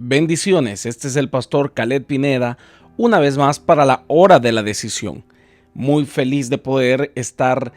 Bendiciones, este es el pastor Caleb Pineda, una vez más para la hora de la decisión. Muy feliz de poder estar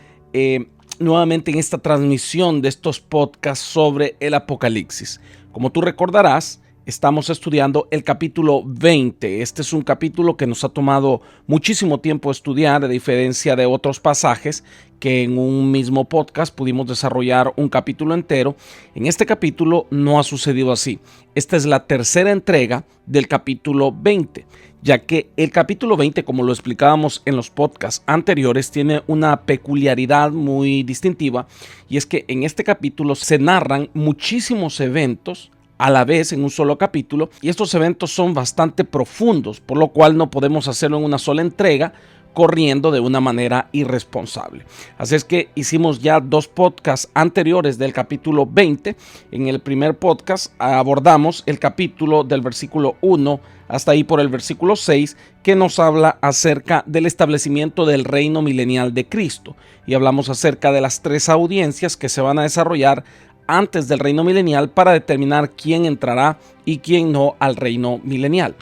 nuevamente en esta transmisión de estos podcasts sobre el Apocalipsis. Como tú recordarás, estamos estudiando el capítulo 20. Este es un capítulo que nos ha tomado muchísimo tiempo estudiar, a diferencia de otros pasajes que en un mismo podcast pudimos desarrollar un capítulo entero. En este capítulo no ha sucedido así. Esta es la tercera entrega del capítulo 20, ya que el capítulo 20, como lo explicábamos en los podcasts anteriores, tiene una peculiaridad muy distintiva, y es que en este capítulo se narran muchísimos eventos a la vez en un solo capítulo, y estos eventos son bastante profundos, por lo cual no podemos hacerlo en una sola entrega corriendo de una manera irresponsable. Así es que hicimos ya dos podcasts anteriores del capítulo 20. En el primer podcast abordamos el capítulo del versículo 1 hasta ahí por el versículo 6, que nos habla acerca del establecimiento del reino milenial de Cristo, y hablamos acerca de las tres audiencias que se van a desarrollar antes del reino milenial para determinar quién entrará y quién no al reino milenial.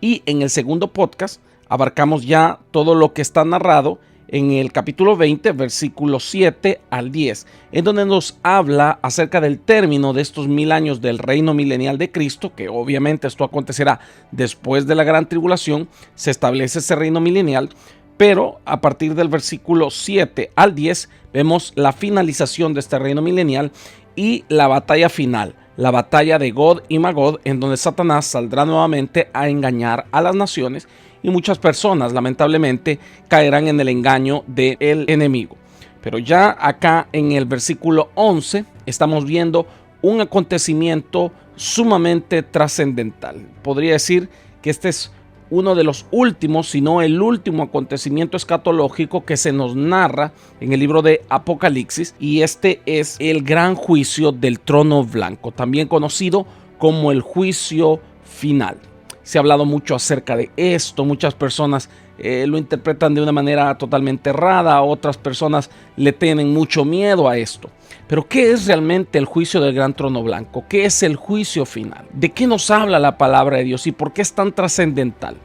Y en el segundo podcast abarcamos ya todo lo que está narrado en el capítulo 20, versículos 7 al 10, en donde nos habla acerca del término de estos 1000 años del reino milenial de Cristo, que obviamente esto acontecerá después de la gran tribulación. Se establece ese reino milenial, pero a partir del versículo 7 al 10 vemos la finalización de este reino milenial y la batalla final, la batalla de Gog y Magog, en donde Satanás saldrá nuevamente a engañar a las naciones, y muchas personas lamentablemente caerán en el engaño del enemigo. Pero ya acá en el versículo 11 estamos viendo un acontecimiento sumamente trascendental. Podría decir que este es uno de los últimos, si no el último acontecimiento escatológico que se nos narra en el libro de Apocalipsis, y este es el gran juicio del trono blanco, también conocido como el juicio final. Se ha hablado mucho acerca de esto, muchas personas lo interpretan de una manera totalmente errada, otras personas le tienen mucho miedo a esto. Pero ¿qué es realmente el juicio del gran trono blanco? ¿Qué es el juicio final? ¿De qué nos habla la palabra de Dios y por qué es tan trascendental?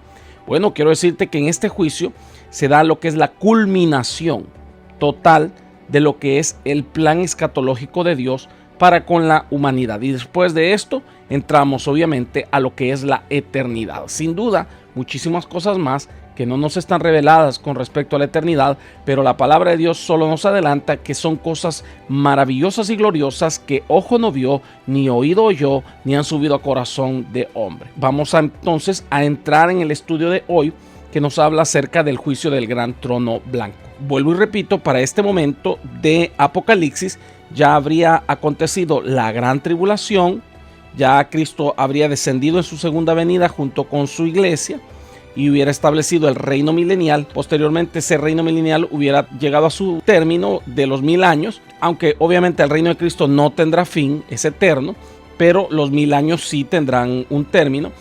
Bueno, quiero decirte que en este juicio se da lo que es la culminación total de lo que es el plan escatológico de Dios para con la humanidad. Y después de esto entramos obviamente a lo que es la eternidad. Sin duda, muchísimas cosas más que no nos están reveladas con respecto a la eternidad, pero la palabra de Dios solo nos adelanta que son cosas maravillosas y gloriosas que ojo no vio, ni oído oyó, ni han subido a corazón de hombre. Vamos entonces a entrar en el estudio de hoy, que nos habla acerca del juicio del gran trono blanco. Vuelvo y repito, para este momento de Apocalipsis ya habría acontecido la gran tribulación, ya Cristo habría descendido en su segunda venida junto con su iglesia y hubiera establecido el reino milenial. Posteriormente ese reino milenial hubiera llegado a su término de los 1000 años, aunque obviamente el reino de Cristo no tendrá fin, es eterno, pero los 1000 años sí tendrán un término.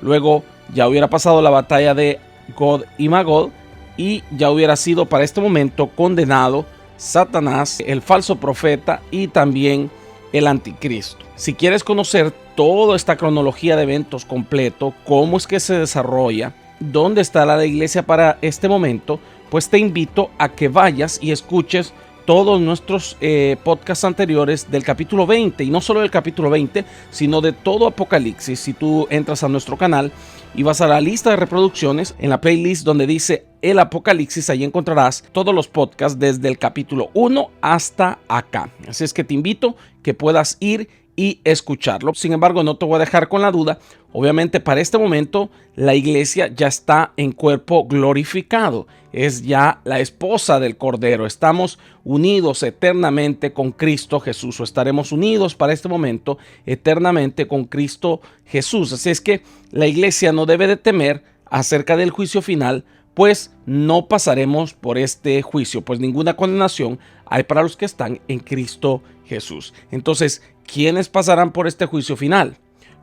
Luego ya hubiera pasado la batalla de Gog y Magog, y ya hubiera sido para este momento condenado Satanás, el falso profeta y también el anticristo. Si quieres conocer toda esta cronología de eventos completo, cómo es que se desarrolla, dónde está la iglesia para este momento, pues te invito a que vayas y escuches todos nuestros podcasts anteriores del capítulo 20, y no solo del capítulo 20, sino de todo Apocalipsis. Si tú entras a nuestro canal y vas a la lista de reproducciones, en la playlist donde dice el Apocalipsis, ahí encontrarás todos los podcasts desde el capítulo 1 hasta acá. Así es que te invito que puedas ir y escucharlo. Sin embargo, no te voy a dejar con la duda. Obviamente para este momento la iglesia ya está en cuerpo glorificado, es ya la esposa del Cordero. Estamos unidos eternamente con Cristo Jesús, o estaremos unidos para este momento eternamente con Cristo Jesús. Así es que la iglesia no debe de temer acerca del juicio final, pues no pasaremos por este juicio, pues ninguna condenación hay para los que están en Cristo Jesús. Entonces, ¿quiénes pasarán por este juicio final?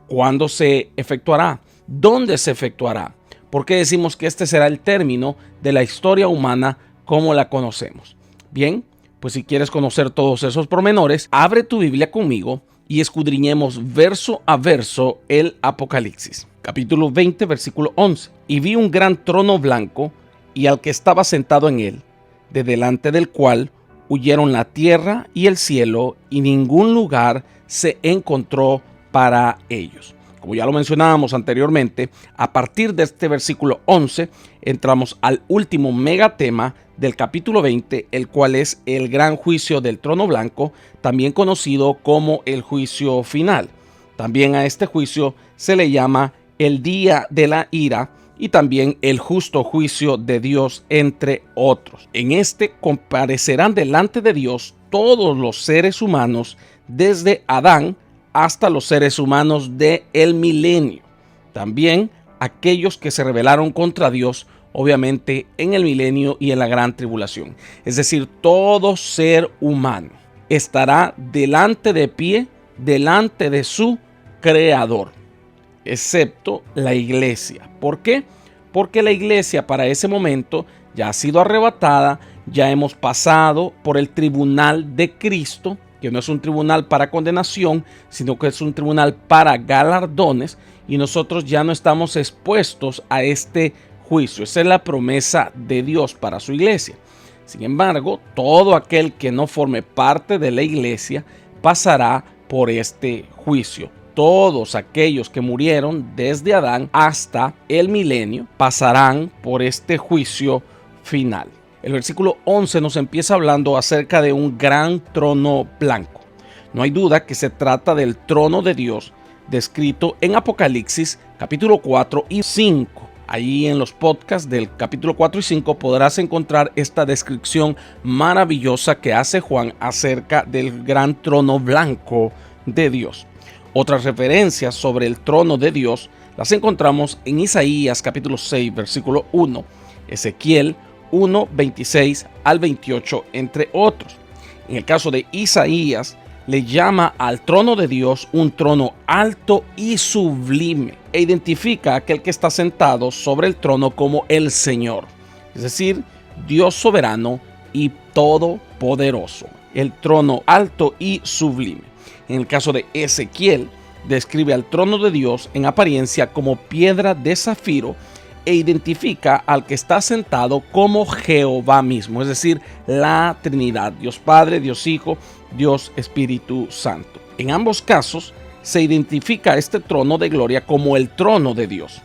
¿Cuándo se efectuará? ¿Dónde se efectuará? ¿Por qué decimos que este será el término de la historia humana como la conocemos? Bien, pues si quieres conocer todos esos pormenores, abre tu Biblia conmigo y escudriñemos verso a verso el Apocalipsis. Capítulo 20, versículo 11. Y vi un gran trono blanco y al que estaba sentado en él, de delante del cual huyeron la tierra y el cielo, y ningún lugar se encontró para ellos. Como ya lo mencionábamos anteriormente, a partir de este versículo 11 entramos al último megatema del capítulo 20, el cual es el gran juicio del trono blanco, también conocido como el juicio final. También a este juicio se le llama el día de la ira y también el justo juicio de Dios, entre otros. En este comparecerán delante de Dios todos los seres humanos, desde Adán hasta los seres humanos del milenio. También aquellos que se rebelaron contra Dios, obviamente en el milenio y en la gran tribulación. Es decir, todo ser humano estará delante de pie, delante de su Creador, excepto la iglesia. ¿Por qué? Porque la iglesia para ese momento ya ha sido arrebatada, ya hemos pasado por el tribunal de Cristo, que no es un tribunal para condenación, sino que es un tribunal para galardones, y nosotros ya no estamos expuestos a este juicio. Esa es la promesa de Dios para su iglesia. Sin embargo, todo aquel que no forme parte de la iglesia pasará por este juicio. Todos aquellos que murieron desde Adán hasta el milenio pasarán por este juicio final. El versículo 11 nos empieza hablando acerca de un gran trono blanco. No hay duda que se trata del trono de Dios descrito en Apocalipsis capítulo 4 y 5. Allí en los podcasts del capítulo 4 y 5 podrás encontrar esta descripción maravillosa que hace Juan acerca del gran trono blanco de Dios. Otras referencias sobre el trono de Dios las encontramos en Isaías capítulo 6 versículo 1, Ezequiel 1, 26 al 28, entre otros. En el caso de Isaías, le llama al trono de Dios un trono alto y sublime, e identifica a aquel que está sentado sobre el trono como el Señor, es decir, Dios soberano y todopoderoso. El trono alto y sublime. En el caso de Ezequiel, describe al trono de Dios en apariencia como piedra de zafiro, e identifica al que está sentado como Jehová mismo, es decir, la Trinidad, Dios Padre, Dios Hijo, Dios Espíritu Santo. En ambos casos se identifica este trono de gloria como el trono de Dios.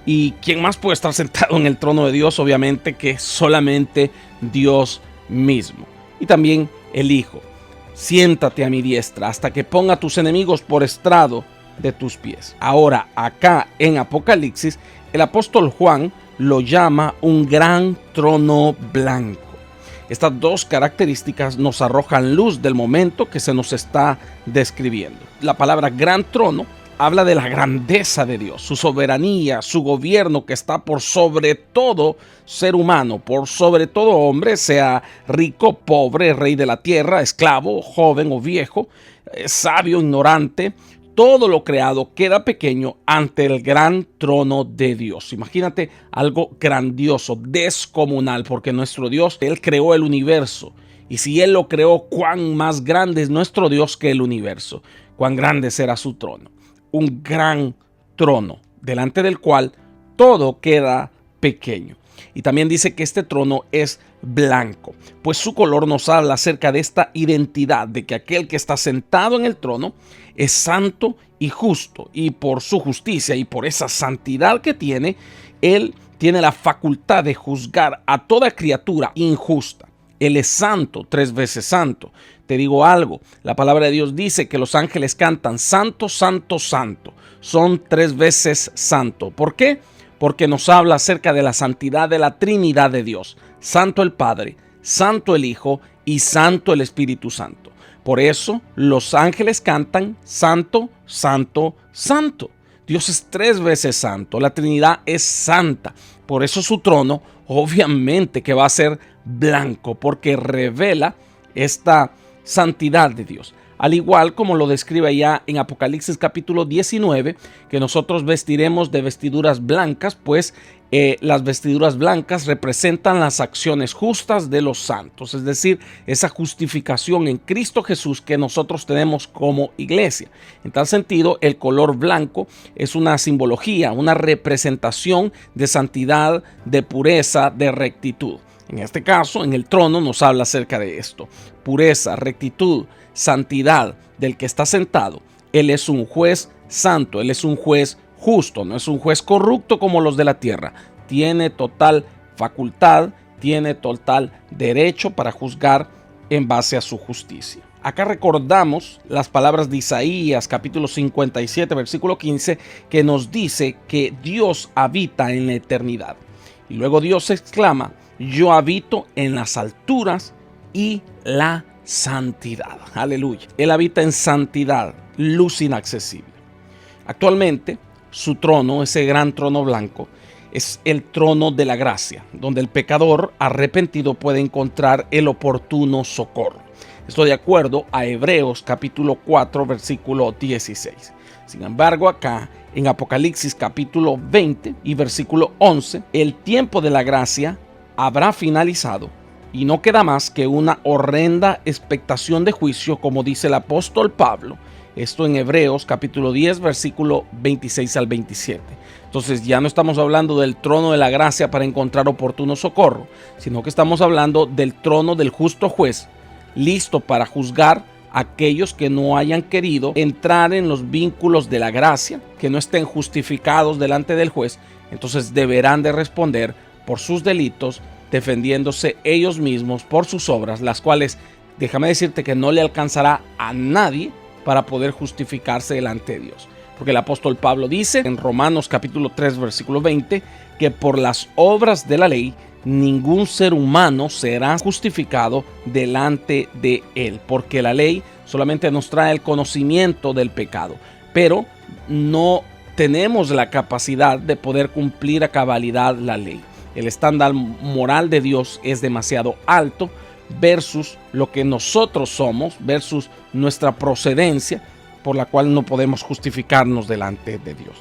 ¿Y quién más puede estar sentado en el trono de Dios? Obviamente que solamente Dios mismo. Y también el Hijo. Siéntate a mi diestra hasta que ponga a tus enemigos por estrado de tus pies. Ahora, acá en Apocalipsis, el apóstol Juan lo llama un gran trono blanco. Estas dos características nos arrojan luz del momento que se nos está describiendo. La palabra gran trono habla de la grandeza de Dios, su soberanía, su gobierno que está por sobre todo ser humano, por sobre todo hombre, sea rico, pobre, rey de la tierra, esclavo, joven o viejo, sabio, ignorante. Todo lo creado queda pequeño ante el gran trono de Dios. Imagínate algo grandioso, descomunal, porque nuestro Dios, Él creó el universo. Y si Él lo creó, cuán más grande es nuestro Dios que el universo. Cuán grande será su trono. Un gran trono, delante del cual todo queda pequeño. Y también dice que este trono es blanco, pues su color nos habla acerca de esta identidad de que aquel que está sentado en el trono es santo y justo, y por su justicia y por esa santidad que tiene, él tiene la facultad de juzgar a toda criatura injusta. Él es santo, 3 veces santo. Te digo algo, la palabra de Dios dice que los ángeles cantan santo, santo, santo. Son 3 veces santo. ¿Por qué? Porque nos habla acerca de la santidad de la Trinidad de Dios. Santo el Padre, santo el Hijo y santo el Espíritu Santo. Por eso los ángeles cantan santo, santo, santo. Dios es 3 veces santo, la Trinidad es santa. Por eso su trono obviamente que va a ser blanco, porque revela esta santidad de Dios. al igual como lo describe allá en Apocalipsis capítulo 19, que nosotros vestiremos de vestiduras blancas, pues las vestiduras blancas representan las acciones justas de los santos, es decir, esa justificación en Cristo Jesús que nosotros tenemos como iglesia. En tal sentido, el color blanco es una simbología, una representación de santidad, de pureza, de rectitud. En este caso, en el trono nos habla acerca de esto: pureza, rectitud, santidad del que está sentado. Él es un juez santo, él es un juez justo, no es un juez corrupto como los de la tierra. Tiene total facultad, tiene total derecho para juzgar en base a su justicia. Acá recordamos las palabras de Isaías capítulo 57 versículo 15, que nos dice que Dios habita en la eternidad. Y luego Dios exclama: yo habito en las alturas y la santidad. Aleluya. Él habita en santidad, luz inaccesible. Actualmente, su trono, ese gran trono blanco, es el trono de la gracia, donde el pecador arrepentido puede encontrar el oportuno socorro. Esto de acuerdo a Hebreos capítulo 4 versículo 16. Sin embargo, acá en Apocalipsis capítulo 20 y versículo 11, el tiempo de la gracia habrá finalizado y no queda más que una horrenda expectación de juicio, como dice el apóstol Pablo. Esto en Hebreos capítulo 10 versículo 26 al 27. Entonces ya no estamos hablando del trono de la gracia para encontrar oportuno socorro, sino que estamos hablando del trono del justo juez, listo para juzgar a aquellos que no hayan querido entrar en los vínculos de la gracia, que no estén justificados delante del juez. Entonces deberán de responder por sus delitos, defendiéndose ellos mismos por sus obras, las cuales, déjame decirte que no le alcanzará a nadie para poder justificarse delante de Dios. Porque el apóstol Pablo dice en Romanos capítulo 3 versículo 20 que por las obras de la ley ningún ser humano será justificado delante de él, porque la ley solamente nos trae el conocimiento del pecado, pero no tenemos la capacidad de poder cumplir a cabalidad la ley. El estándar moral de Dios es demasiado alto versus lo que nosotros somos, versus nuestra procedencia, por la cual no podemos justificarnos delante de Dios.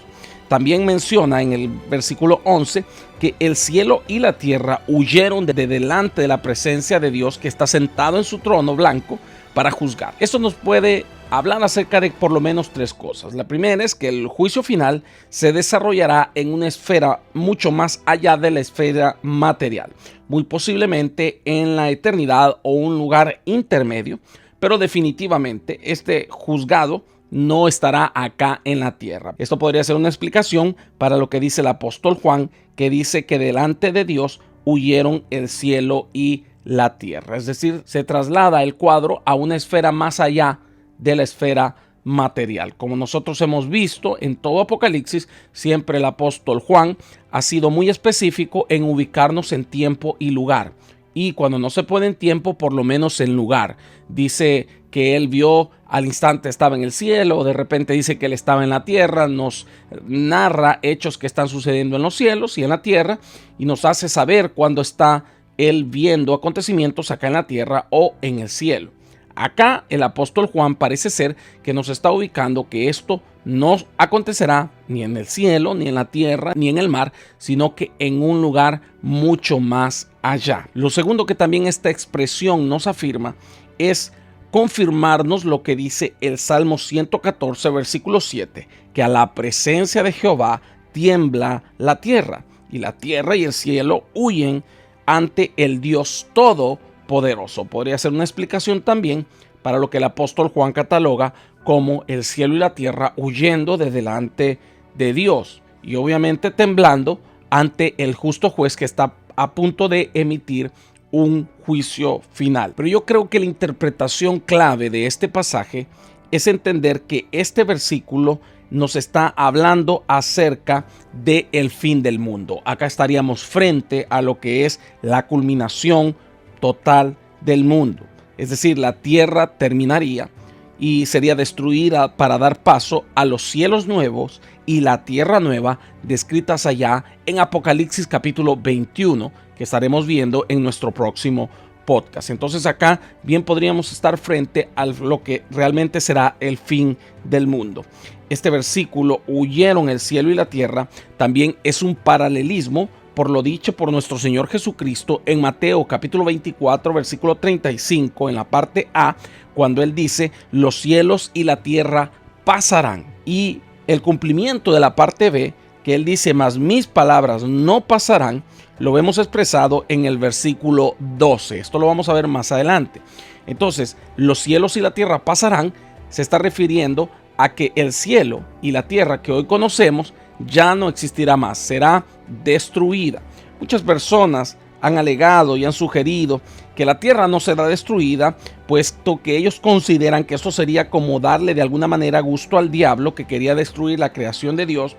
También menciona en el versículo 11 que el cielo y la tierra huyeron de delante de la presencia de Dios, que está sentado en su trono blanco para juzgar. Esto nos puede hablar acerca de por lo menos tres cosas. La primera es que el juicio final se desarrollará en una esfera mucho más allá de la esfera material, muy posiblemente en la eternidad o un lugar intermedio, pero definitivamente este juzgado no estará acá en la tierra. Esto podría ser una explicación para lo que dice el apóstol Juan, que dice que delante de Dios huyeron el cielo y la tierra. Es decir, se traslada el cuadro a una esfera más allá de la esfera material. Como nosotros hemos visto en todo Apocalipsis, siempre el apóstol Juan ha sido muy específico en ubicarnos en tiempo y lugar. Y cuando no se puede en tiempo, por lo menos en lugar. Dice que él vio al instante estaba en el cielo, de repente dice que él estaba en la tierra, nos narra hechos que están sucediendo en los cielos y en la tierra, y nos hace saber cuándo está él viendo acontecimientos acá en la tierra o en el cielo. Acá el apóstol Juan parece ser que nos está ubicando que esto no acontecerá ni en el cielo, ni en la tierra, ni en el mar, sino que en un lugar mucho más allá. Lo segundo que también esta expresión nos afirma es confirmarnos lo que dice el Salmo 114, versículo 7, que a la presencia de Jehová tiembla la tierra, y la tierra y el cielo huyen ante el Dios Todopoderoso. Podría ser una explicación también para lo que el apóstol Juan cataloga como el cielo y la tierra huyendo de delante de Dios y obviamente temblando ante el justo juez que está a punto de emitir un juicio final. Pero yo creo que la interpretación clave de este pasaje es entender que este versículo nos está hablando acerca del fin del mundo. Acá estaríamos frente a lo que es la culminación total del mundo. Es decir, la tierra terminaría y sería destruida para dar paso a los cielos nuevos y la tierra nueva descritas allá en Apocalipsis capítulo 21, que estaremos viendo en nuestro próximo podcast. Entonces acá bien podríamos estar frente a lo que realmente será el fin del mundo. Este versículo, huyeron el cielo y la tierra, también es un paralelismo por lo dicho por nuestro Señor Jesucristo en Mateo capítulo 24, versículo 35, en la parte A, cuando Él dice, los cielos y la tierra pasarán. Y el cumplimiento de la parte B, que Él dice, mas mis palabras no pasarán, lo vemos expresado en el versículo 12. Esto lo vamos a ver más adelante. Entonces, los cielos y la tierra pasarán, se está refiriendo a que el cielo y la tierra que hoy conocemos ya no existirá más, será destruida. Muchas personas han alegado y han sugerido que la tierra no será destruida, puesto que ellos consideran que esto sería como darle de alguna manera gusto al diablo que quería destruir la creación de Dios.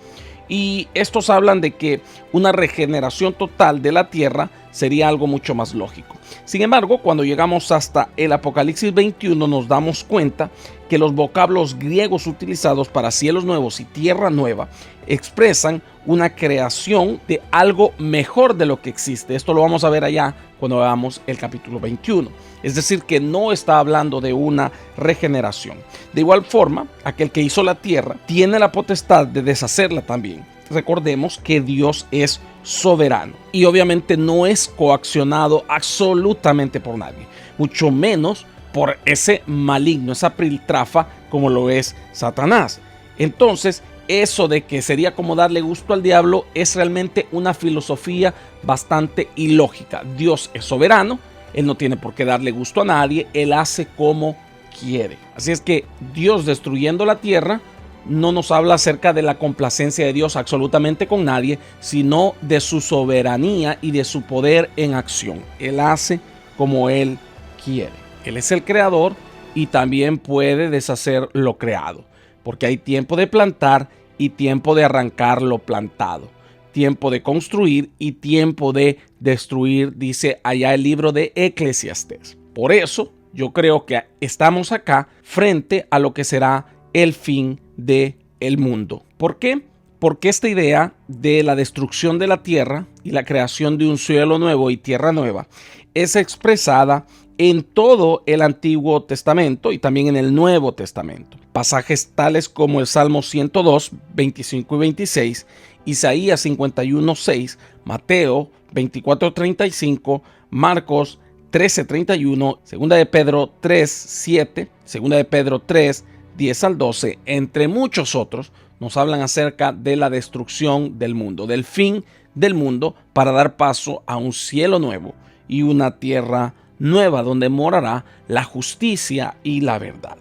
Y estos hablan de que una regeneración total de la tierra sería algo mucho más lógico. Sin embargo, cuando llegamos hasta el Apocalipsis 21 nos damos cuenta que los vocablos griegos utilizados para cielos nuevos y tierra nueva expresan una creación de algo mejor de lo que existe. Esto lo vamos a ver allá cuando veamos el capítulo 21. Es decir, que no está hablando de una regeneración. De igual forma, aquel que hizo la tierra tiene la potestad de deshacerla también. Recordemos que Dios es soberano y obviamente no es coaccionado absolutamente por nadie, mucho menos por ese maligno, esa piltrafa como lo es Satanás. Entonces, eso de que sería como darle gusto al diablo es realmente una filosofía bastante ilógica. Dios es soberano, Él no tiene por qué darle gusto a nadie, Él hace como quiere. Así es que Dios destruyendo la tierra no nos habla acerca de la complacencia de Dios absolutamente con nadie, sino de su soberanía y de su poder en acción. Él hace como Él quiere. Él es el creador y también puede deshacer lo creado, porque hay tiempo de plantar y tiempo de arrancar lo plantado, tiempo de construir y tiempo de destruir, dice allá el libro de Eclesiastés. Por eso yo creo que estamos acá frente a lo que será el fin del mundo. ¿Por qué? Porque esta idea de la destrucción de la tierra y la creación de un cielo nuevo y tierra nueva es expresada en todo el Antiguo Testamento y también en el Nuevo Testamento. Pasajes tales como el Salmo 102, 25 y 26, Isaías 51, 6, Mateo 24, 35, Marcos 13, 31, 2 de Pedro 3, 7, 2 de Pedro 3, 10 al 12, entre muchos otros, nos hablan acerca de la destrucción del mundo, del fin del mundo, para dar paso a un cielo nuevo y una tierra nueva donde morará la justicia y la verdad.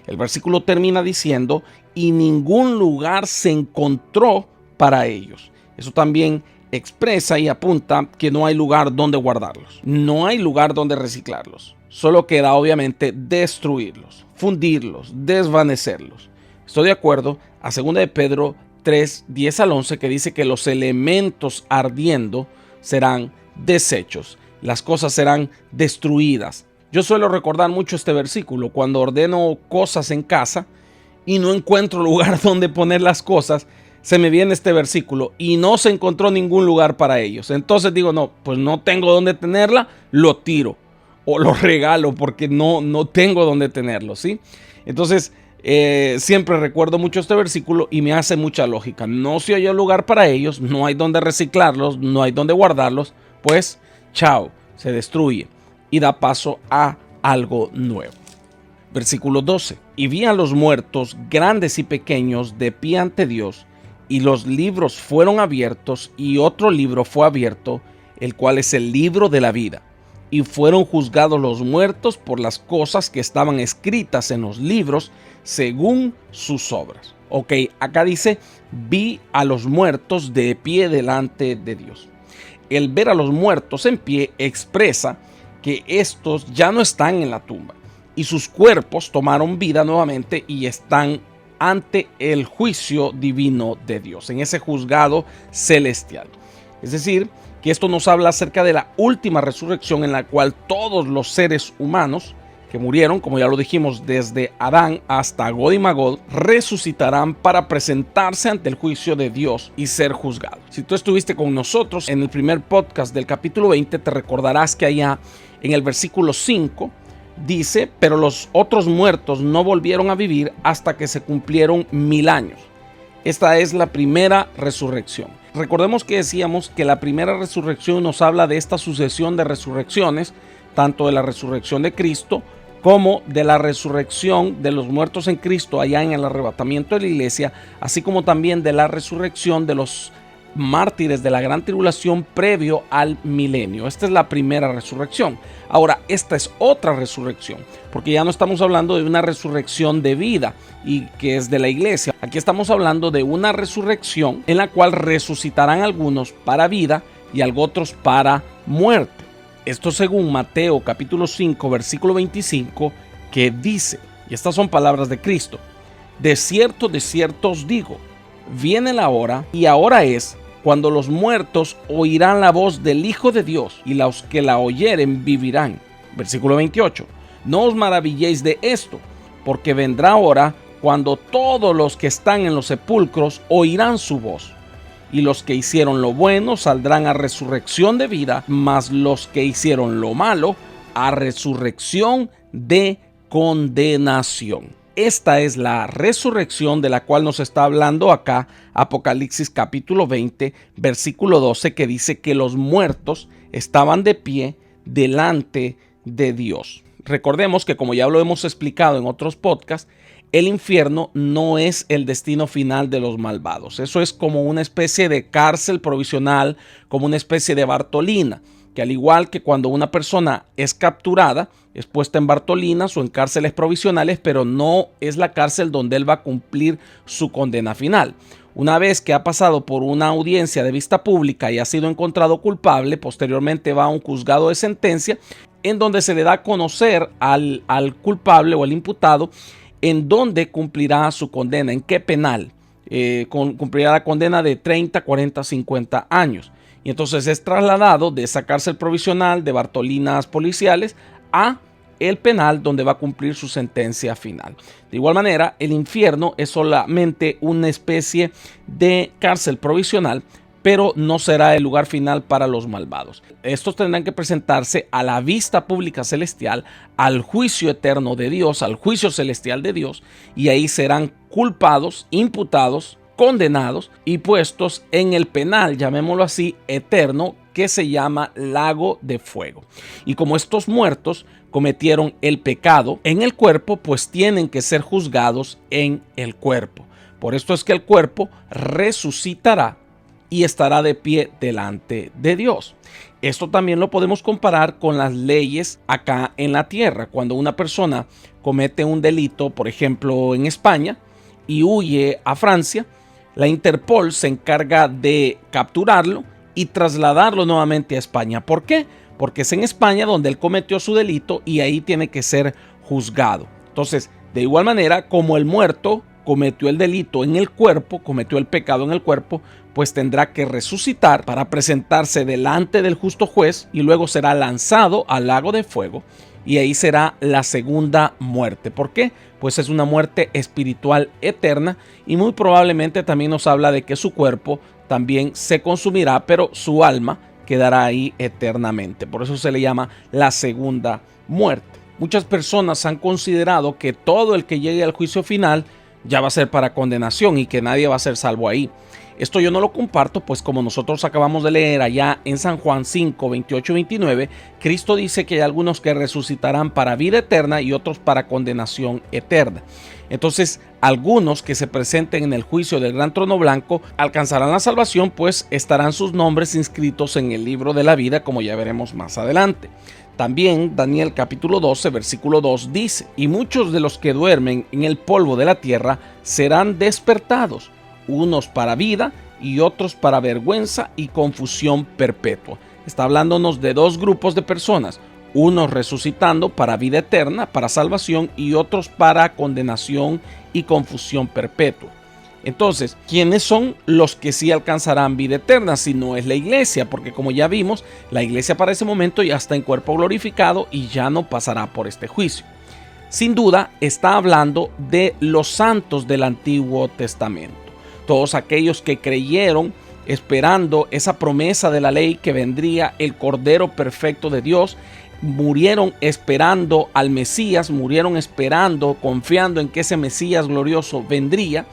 El versículo termina diciendo, y ningún lugar se encontró para ellos. Eso también expresa y apunta que no hay lugar donde guardarlos, no hay lugar donde reciclarlos. Solo queda obviamente destruirlos, fundirlos, desvanecerlos. Estoy de acuerdo a 2 de Pedro 3, 10 al 11 que dice que los elementos ardiendo serán deshechos, las cosas serán destruidas. Yo suelo recordar mucho este versículo cuando ordeno cosas en casa y no encuentro lugar donde poner las cosas. Se me viene este versículo y no se encontró ningún lugar para ellos. Entonces digo, no, pues no tengo donde tenerla, lo tiro o lo regalo porque no tengo donde tenerlo, ¿sí? Entonces, siempre recuerdo mucho este versículo y me hace mucha lógica. No se halló lugar para ellos, no hay donde reciclarlos, no hay donde guardarlos, pues chao, se destruye y da paso a algo nuevo. Versículo 12. Y vi a los muertos, grandes y pequeños, de pie ante Dios, y los libros fueron abiertos, y otro libro fue abierto, el cual es el libro de la vida. Y fueron juzgados los muertos por las cosas que estaban escritas en los libros según sus obras. Ok, acá dice, vi a los muertos de pie delante de Dios. El ver a los muertos en pie expresa que estos ya no están en la tumba y sus cuerpos tomaron vida nuevamente y están ante el juicio divino de Dios, en ese juzgado celestial. Es decir, que esto nos habla acerca de la última resurrección en la cual todos los seres humanos que murieron, como ya lo dijimos, desde Adán hasta Gog y Magog, resucitarán para presentarse ante el juicio de Dios y ser juzgados. Si tú estuviste con nosotros en el primer podcast del capítulo 20, te recordarás que allá En el versículo 5 dice, pero los otros muertos no volvieron a vivir hasta que se cumplieron 1000 años. Esta es la primera resurrección. Recordemos que decíamos que la primera resurrección nos habla de esta sucesión de resurrecciones, tanto de la resurrección de Cristo como de la resurrección de los muertos en Cristo allá en el arrebatamiento de la iglesia, así como también de la resurrección de los mártires de la gran tribulación previo al milenio. Esta es la primera resurrección. Ahora, esta es otra resurrección, porque ya no estamos hablando de una resurrección de vida y que es de la iglesia. Aquí estamos hablando de una resurrección en la cual resucitarán algunos para vida y otros para muerte. Esto según Mateo capítulo 5 versículo 25, que dice, y estas son palabras de Cristo: de cierto os digo, viene la hora, y ahora es, cuando los muertos oirán la voz del Hijo de Dios, y los que la oyeren vivirán. Versículo 28. No os maravilléis de esto, porque vendrá hora cuando todos los que están en los sepulcros oirán su voz. Y los que hicieron lo bueno saldrán a resurrección de vida, mas los que hicieron lo malo a resurrección de condenación. Esta es la resurrección de la cual nos está hablando acá Apocalipsis capítulo 20, versículo 12, que dice que los muertos estaban de pie delante de Dios. Recordemos que, como ya lo hemos explicado en otros podcasts, el infierno no es el destino final de los malvados. Eso es como una especie de cárcel provisional, como una especie de Bartolina, que al igual que cuando una persona es capturada, es puesta en Bartolinas o en cárceles provisionales, pero no es la cárcel donde él va a cumplir su condena final. Una vez que ha pasado por una audiencia de vista pública y ha sido encontrado culpable, posteriormente va a un juzgado de sentencia en donde se le da a conocer al culpable o al imputado en dónde cumplirá su condena, en qué penal. Cumplirá la condena de 30, 40, 50 años. Y entonces es trasladado de esa cárcel provisional de Bartolinas policiales a el penal donde va a cumplir su sentencia final. De igual manera, el infierno es solamente una especie de cárcel provisional, pero no será el lugar final para los malvados. Estos tendrán que presentarse a la vista pública celestial, al juicio eterno de Dios, al juicio celestial de Dios, y ahí serán culpados, imputados, condenados y puestos en el penal, llamémoslo así, eterno, que se llama lago de fuego. Y como estos muertos cometieron el pecado en el cuerpo, pues tienen que ser juzgados en el cuerpo. Por esto es que el cuerpo resucitará y estará de pie delante de Dios. Esto también lo podemos comparar con las leyes acá en la tierra. Cuando una persona comete un delito, por ejemplo en España, y huye a Francia, la Interpol se encarga de capturarlo y trasladarlo nuevamente a España. ¿Por qué? Porque es en España donde él cometió su delito y ahí tiene que ser juzgado. Entonces, de igual manera, como el muerto cometió el delito en el cuerpo, cometió el pecado en el cuerpo, pues tendrá que resucitar para presentarse delante del justo juez y luego será lanzado al lago de fuego y ahí será la segunda muerte. ¿Por qué? Pues es una muerte espiritual eterna y muy probablemente también nos habla de que su cuerpo también se consumirá, pero su alma quedará ahí eternamente. Por eso se le llama la segunda muerte. Muchas personas han considerado que todo el que llegue al juicio final ya va a ser para condenación y que nadie va a ser salvo ahí. Esto yo no lo comparto, pues como nosotros acabamos de leer allá en San Juan 5, 28 y 29, Cristo dice que hay algunos que resucitarán para vida eterna y otros para condenación eterna. Entonces, algunos que se presenten en el juicio del gran trono blanco alcanzarán la salvación, pues estarán sus nombres inscritos en el libro de la vida, como ya veremos más adelante. También Daniel capítulo 12, versículo 2 dice: y muchos de los que duermen en el polvo de la tierra serán despertados, unos para vida y otros para vergüenza y confusión perpetua. Está hablándonos de dos grupos de personas, unos resucitando para vida eterna, para salvación, y otros para condenación y confusión perpetua. Entonces, ¿quiénes son los que sí alcanzarán vida eterna? Si no es la iglesia, porque como ya vimos, la iglesia para ese momento ya está en cuerpo glorificado y ya no pasará por este juicio. Sin duda, está hablando de los santos del Antiguo Testamento. Todos aquellos que creyeron esperando esa promesa de la ley que vendría el Cordero perfecto de Dios, murieron esperando al Mesías, murieron esperando, confiando en que ese Mesías glorioso vendría,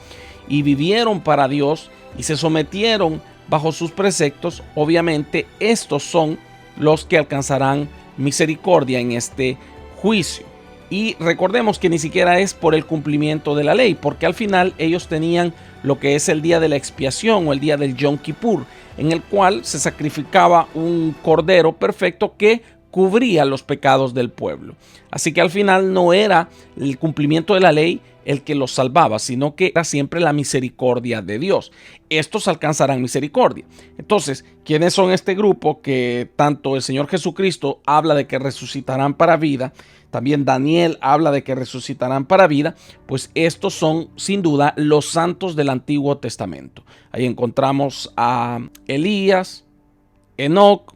y vivieron para Dios y se sometieron bajo sus preceptos, obviamente estos son los que alcanzarán misericordia en este juicio. Y recordemos que ni siquiera es por el cumplimiento de la ley, porque al final ellos tenían lo que es el día de la expiación o el día del Yom Kippur, en el cual se sacrificaba un cordero perfecto que cubría los pecados del pueblo. Así que al final no era el cumplimiento de la ley el que los salvaba, sino que era siempre la misericordia de Dios. Estos alcanzarán misericordia. Entonces, ¿quiénes son este grupo que tanto el Señor Jesucristo habla de que resucitarán para vida? También Daniel habla de que resucitarán para vida. Pues estos son sin duda los santos del Antiguo Testamento. Ahí encontramos a Elías, Enoc,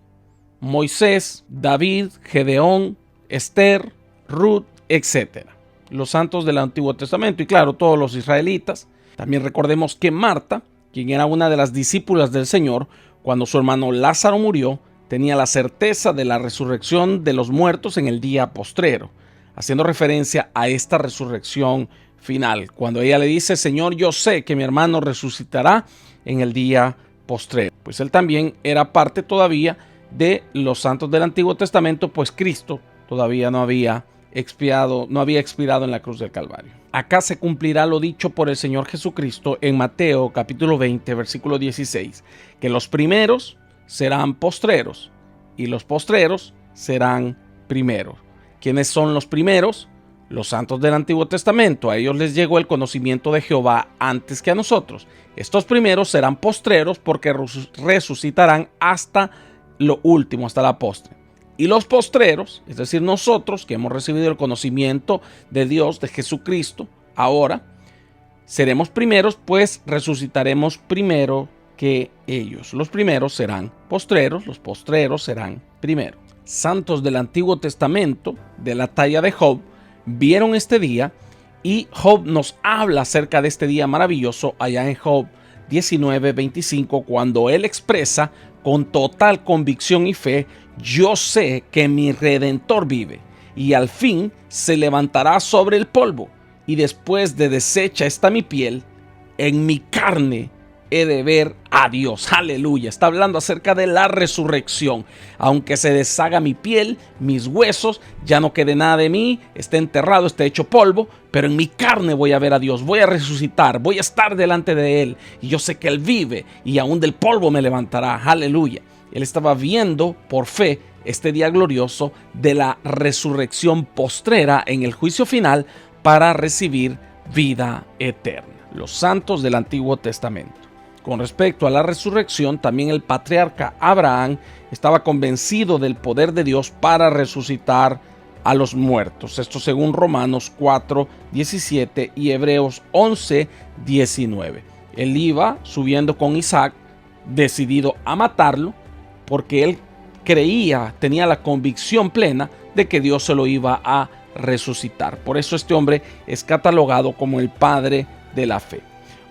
Moisés, David, Gedeón, Esther, Ruth, etc. Los santos del Antiguo Testamento y claro, todos los israelitas. También recordemos que Marta, quien era una de las discípulas del Señor, cuando su hermano Lázaro murió, tenía la certeza de la resurrección de los muertos en el día postrero, haciendo referencia a esta resurrección final, cuando ella le dice: Señor, yo sé que mi hermano resucitará en el día postrero. Pues él también era parte todavía de los santos del Antiguo Testamento, pues Cristo todavía no había expirado en la cruz del Calvario. Acá se cumplirá lo dicho por el Señor Jesucristo en Mateo capítulo 20, versículo 16, que los primeros serán postreros y los postreros serán primeros. ¿Quiénes son los primeros? Los santos del Antiguo Testamento. A ellos les llegó el conocimiento de Jehová antes que a nosotros. Estos primeros serán postreros porque resucitarán hasta lo último, hasta la postre. Y los postreros, es decir, nosotros que hemos recibido el conocimiento de Dios, de Jesucristo, ahora seremos primeros, pues resucitaremos primero que ellos. Los primeros serán postreros, los postreros serán primeros. Santos del Antiguo Testamento, de la talla de Job, vieron este día, y Job nos habla acerca de este día maravilloso allá en Job 19:25, cuando él expresa con total convicción y fe: yo sé que mi Redentor vive y al fin se levantará sobre el polvo, y después de deshecha está mi piel, en mi carne he de ver a Dios. Aleluya. Está hablando acerca de la resurrección. Aunque se deshaga mi piel, mis huesos, ya no quede nada de mí, esté enterrado, esté hecho polvo, pero en mi carne voy a ver a Dios, voy a resucitar, voy a estar delante de Él, y yo sé que Él vive y aún del polvo me levantará. Aleluya. Él estaba viendo por fe este día glorioso de la resurrección postrera en el juicio final para recibir vida eterna. Los santos del Antiguo Testamento. Con respecto a la resurrección, también el patriarca Abraham estaba convencido del poder de Dios para resucitar a los muertos. Esto según Romanos 4:17 y Hebreos 11:19. Él iba subiendo con Isaac, decidido a matarlo, porque él creía, tenía la convicción plena de que Dios se lo iba a resucitar. Por eso este hombre es catalogado como el padre de la fe.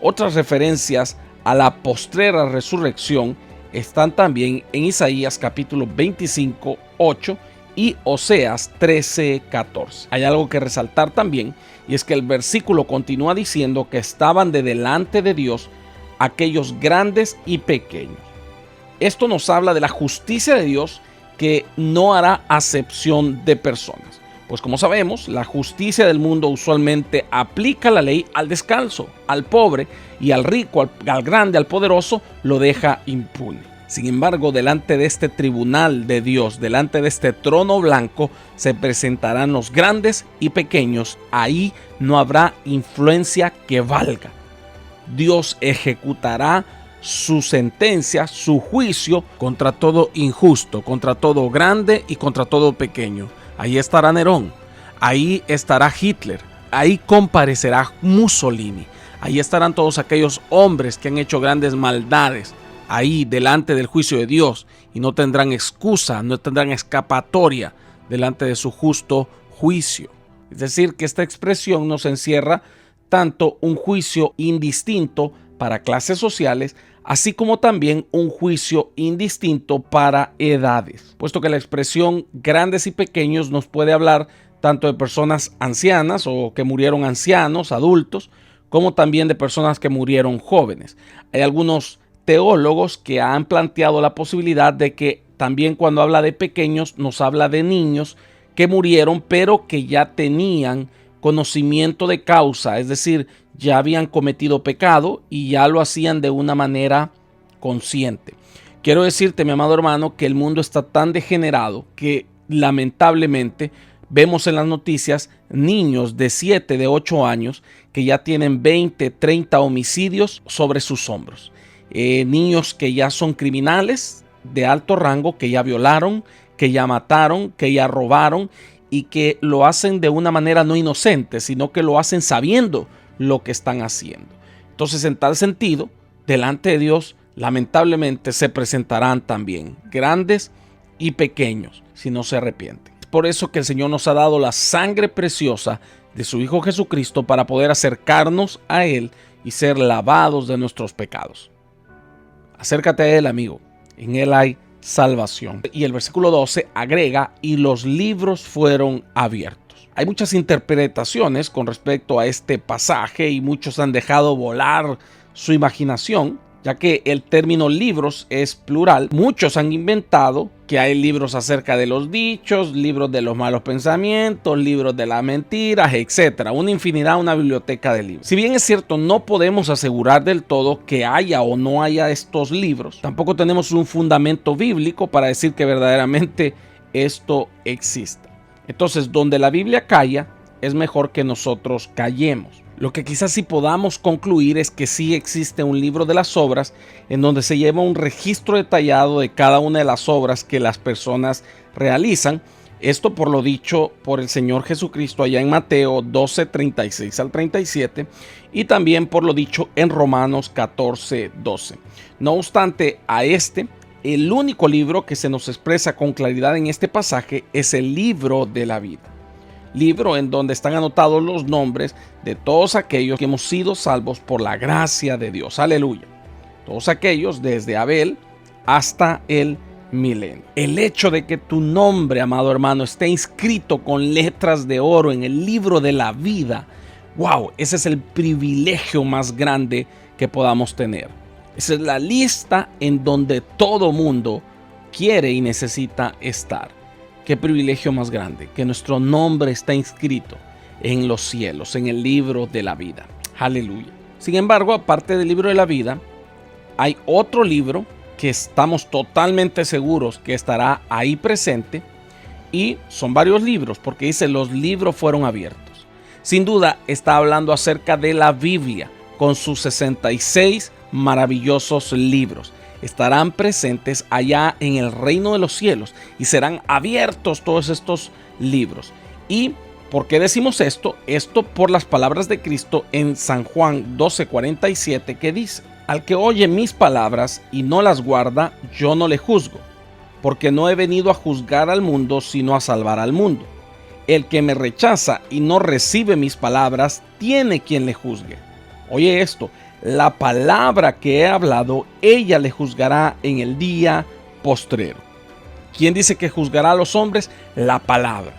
Otras referencias a la postrera resurrección están también en Isaías capítulo 25:8 y Oseas 13:14. Hay algo que resaltar también, y es que el versículo continúa diciendo que estaban de delante de Dios aquellos grandes y pequeños. Esto nos habla de la justicia de Dios, que no hará acepción de personas. Pues como sabemos, la justicia del mundo usualmente aplica la ley al descalzo, al pobre, y al rico, al grande, al poderoso, lo deja impune. Sin embargo, delante de este tribunal de Dios, delante de este trono blanco, se presentarán los grandes y pequeños. Ahí no habrá influencia que valga. Dios ejecutará su sentencia, su juicio contra todo injusto, contra todo grande y contra todo pequeño. Ahí estará Nerón, ahí estará Hitler, ahí comparecerá Mussolini, ahí estarán todos aquellos hombres que han hecho grandes maldades, ahí delante del juicio de Dios, y no tendrán excusa, no tendrán escapatoria delante de su justo juicio. Es decir, que esta expresión nos encierra tanto un juicio indistinto para clases sociales, así como también un juicio indistinto para edades, puesto que la expresión grandes y pequeños nos puede hablar tanto de personas ancianas o que murieron ancianos, adultos, como también de personas que murieron jóvenes. Hay algunos teólogos que han planteado la posibilidad de que también cuando habla de pequeños nos habla de niños que murieron pero que ya tenían conocimiento de causa, es decir, ya habían cometido pecado y ya lo hacían de una manera consciente. Quiero decirte, mi amado hermano, que el mundo está tan degenerado que lamentablemente vemos en las noticias niños de 7, de 8 años que ya tienen 20, 30 homicidios sobre sus hombros. Niños que ya son criminales de alto rango, que ya violaron, que ya mataron, que ya robaron y que lo hacen de una manera no inocente, sino que lo hacen sabiendo lo que están haciendo. Entonces, en tal sentido, delante de Dios, lamentablemente se presentarán también grandes y pequeños si no se arrepienten. Es por eso que el Señor nos ha dado la sangre preciosa de su Hijo Jesucristo para poder acercarnos a Él y ser lavados de nuestros pecados. Acércate a Él, amigo. En Él hay salvación. Y el versículo 12 agrega: y los libros fueron abiertos. Hay muchas interpretaciones con respecto a este pasaje y muchos han dejado volar su imaginación, ya que el término libros es plural. Muchos han inventado que hay libros acerca de los dichos, libros de los malos pensamientos, libros de las mentiras, etcétera. Una infinidad, una biblioteca de libros. Si bien es cierto, no podemos asegurar del todo que haya o no haya estos libros, tampoco tenemos un fundamento bíblico para decir que verdaderamente esto exista. Entonces, donde la Biblia calla, es mejor que nosotros callemos. Lo que quizás sí podamos concluir es que sí existe un libro de las obras en donde se lleva un registro detallado de cada una de las obras que las personas realizan. Esto por lo dicho por el Señor Jesucristo allá en Mateo 12, 36 al 37 y también por lo dicho en Romanos 14, 12. No obstante, el único libro que se nos expresa con claridad en este pasaje es el libro de la vida. Libro en donde están anotados los nombres de todos aquellos que hemos sido salvos por la gracia de Dios. Aleluya. Todos aquellos desde Abel hasta el milenio. El hecho de que tu nombre, amado hermano, esté inscrito con letras de oro en el libro de la vida. Wow, ese es el privilegio más grande que podamos tener. Esa es la lista en donde todo mundo quiere y necesita estar. Qué privilegio más grande, que nuestro nombre está inscrito en los cielos, en el libro de la vida. Aleluya. Sin embargo, aparte del libro de la vida, hay otro libro que estamos totalmente seguros que estará ahí presente, y son varios libros, porque dice los libros fueron abiertos. Sin duda está hablando acerca de la Biblia, con sus 66 maravillosos libros. Estarán presentes allá en el reino de los cielos y serán abiertos todos estos libros. ¿Y por qué decimos esto? Esto por las palabras de Cristo en San Juan 12:47, que dice: al que oye mis palabras y no las guarda, yo no le juzgo, porque no he venido a juzgar al mundo, sino a salvar al mundo. El que me rechaza y no recibe mis palabras, tiene quien le juzgue. Oye esto: la palabra que he hablado, ella le juzgará en el día postrero. ¿Quién dice que juzgará a los hombres? La palabra.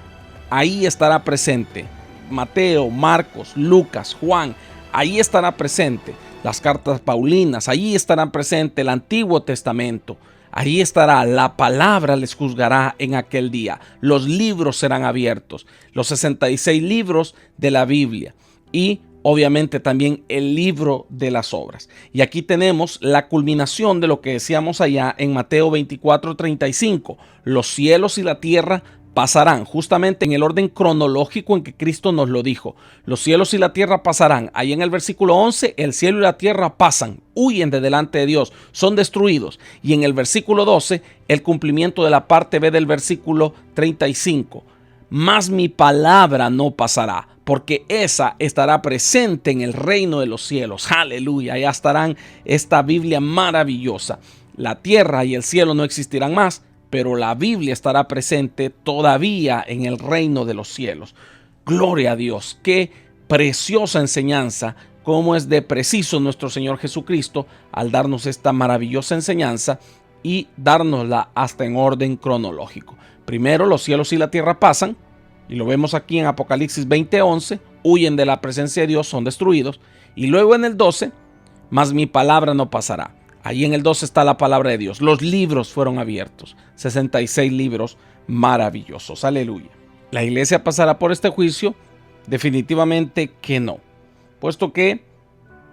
Ahí estará presente Mateo, Marcos, Lucas, Juan. Ahí estará presente las cartas paulinas. Ahí estará presente el Antiguo Testamento. Ahí estará, la palabra les juzgará en aquel día. Los libros serán abiertos, los 66 libros de la Biblia. Y obviamente también el libro de las obras. Y aquí tenemos la culminación de lo que decíamos allá en Mateo 24:35. Los cielos y la tierra pasarán, justamente en el orden cronológico en que Cristo nos lo dijo. Los cielos y la tierra pasarán. Ahí en el versículo 11, el cielo y la tierra pasan, huyen de delante de Dios, son destruidos. Y en el versículo 12, el cumplimiento de la parte B del versículo 35. Mas mi palabra no pasará, porque esa estará presente en el reino de los cielos. Aleluya, allá estarán esta Biblia maravillosa. La tierra y el cielo no existirán más, pero la Biblia estará presente todavía en el reino de los cielos. Gloria a Dios, qué preciosa enseñanza cómo es de preciso nuestro Señor Jesucristo al darnos esta maravillosa enseñanza y dárnosla hasta en orden cronológico. Primero, los cielos y la tierra pasan, y lo vemos aquí en Apocalipsis 20:11, huyen de la presencia de Dios, son destruidos. Y luego en el 12, mas mi palabra no pasará. Ahí en el 12 está la palabra de Dios. Los libros fueron abiertos, 66 libros maravillosos. Aleluya. ¿La iglesia pasará por este juicio? Definitivamente que no, puesto que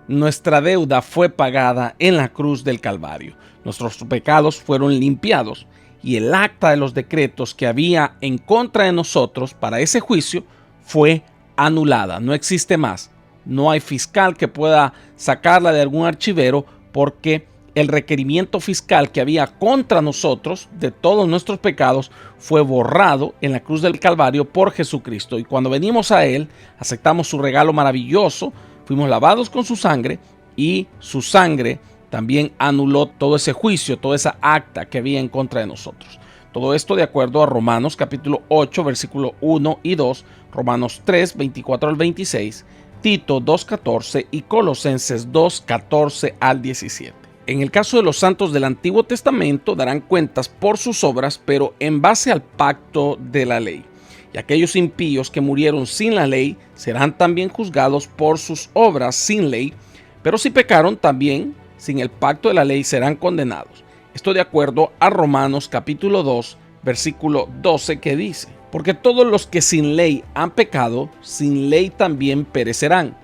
nuestra deuda fue pagada en la cruz del Calvario. Nuestros pecados fueron limpiados y el acta de los decretos que había en contra de nosotros para ese juicio fue anulada. No existe más. No hay fiscal que pueda sacarla de algún archivero, porque el requerimiento fiscal que había contra nosotros de todos nuestros pecados fue borrado en la cruz del Calvario por Jesucristo. Y cuando venimos a Él, aceptamos su regalo maravilloso, fuimos lavados con su sangre, y su sangre también anuló todo ese juicio, toda esa acta que había en contra de nosotros. Todo esto de acuerdo a Romanos capítulo 8, versículo 1 y 2, Romanos 3, 24 al 26, Tito 2:14 y Colosenses 2:14 al 17. En el caso de los santos del Antiguo Testamento darán cuentas por sus obras, pero en base al pacto de la ley. Y aquellos impíos que murieron sin la ley serán también juzgados por sus obras sin ley, pero si pecaron también sin el pacto de la ley serán condenados. Esto de acuerdo a Romanos capítulo 2, versículo 12, que dice: porque todos los que sin ley han pecado, sin ley también perecerán.